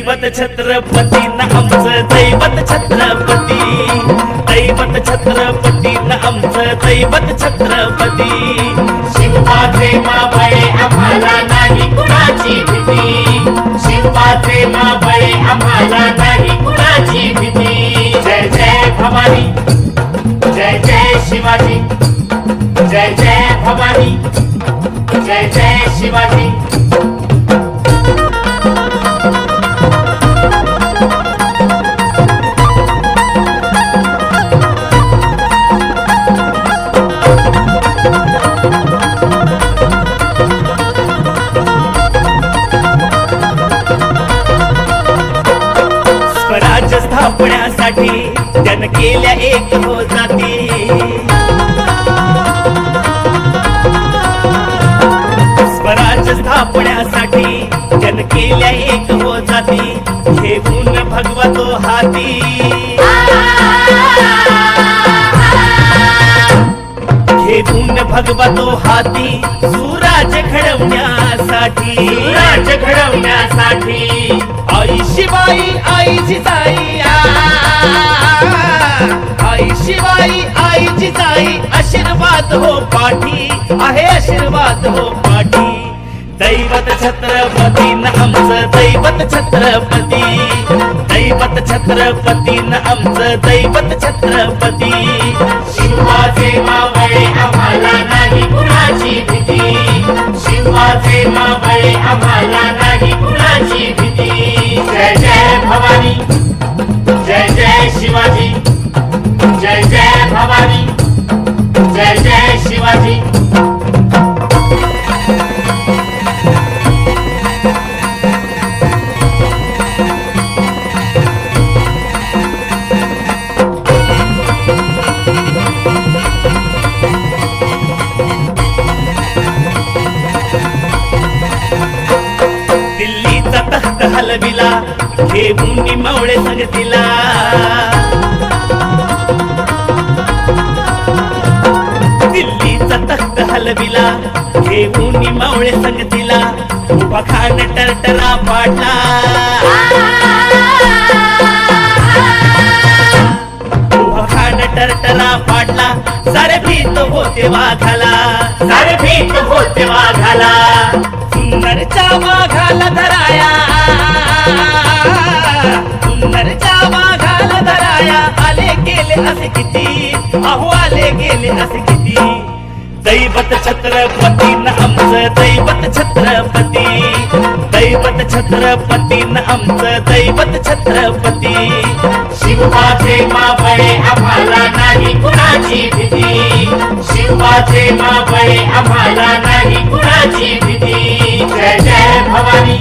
दैवत छत्रपती न आमचं दैवत छत्रपती, दैवत छत्रपती न आमचं दैवत छत्रपती। शिवबाचे मावळे आम्हाला नाही कुणाची भीती, शिवबाचे मावळे आम्हाला नाही कुणाची भीती। जय जय भवानी, जय जय शिवाजी, जय जय भवानी, जय जय शिवाजी। स्वराज्य स्थापण्यासाठी त्यानं केल्या एक हो जाती, स्वराज्य स्थापण्यासाठी त्यानं केल्या एक हो जाती, घेऊन भगवा तो हाती, घेऊन भगवा तो हाती, सुराज्य घडवण्यासाठी, राज्य घडवण्यासाठी। आई शिवाई आई जिजाई, आई शिवाई आई जिजाई, आशीर्वाद हो पाठी आहे, आशीर्वाद हो पाठी। दैवत छत्रपती न आमचं दैवत छत्रपती, दैवत छत्रपती न आमचं दैवत छत्रपती। शिवबाचे मावळे आम्हाला नाही कुणाची भीती, शिवबाचे मावळे आम्हाला नाही कुणाची भीती। जय जय भवानी, जय जय शिवाजी, जय जय भवानी, जय जय शिवाजी। दिल्लीचा तख्त हलविला घेऊन मावळे संगतीला, दिल्लीचा तख्त हलविला घेऊन मावळे संगतीला, उभा खान टरटरा पाडला, उभा खान टरटरा पाडला, सारे भीत होते वाघाला, सारे भीत होते वाघाला। सुंदरच्या वाघाला धराया, सुंदरच्या वाघाला धराया, आले गेले असे किती, अहो आले गेले असे किती। दैवत छत्रपती न आमचं दैवत छत्रपती, दैवत छत्रपती न आमचं दैवत छत्रपती। शिवबाचे मावळे आम्हाला नाही कुणाची भीती, शिवबाचे मावळे आम्हाला नाही कुणाची भीती। जय जय भवानी,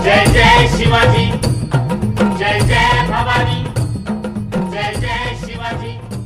जय जय शिवाजी,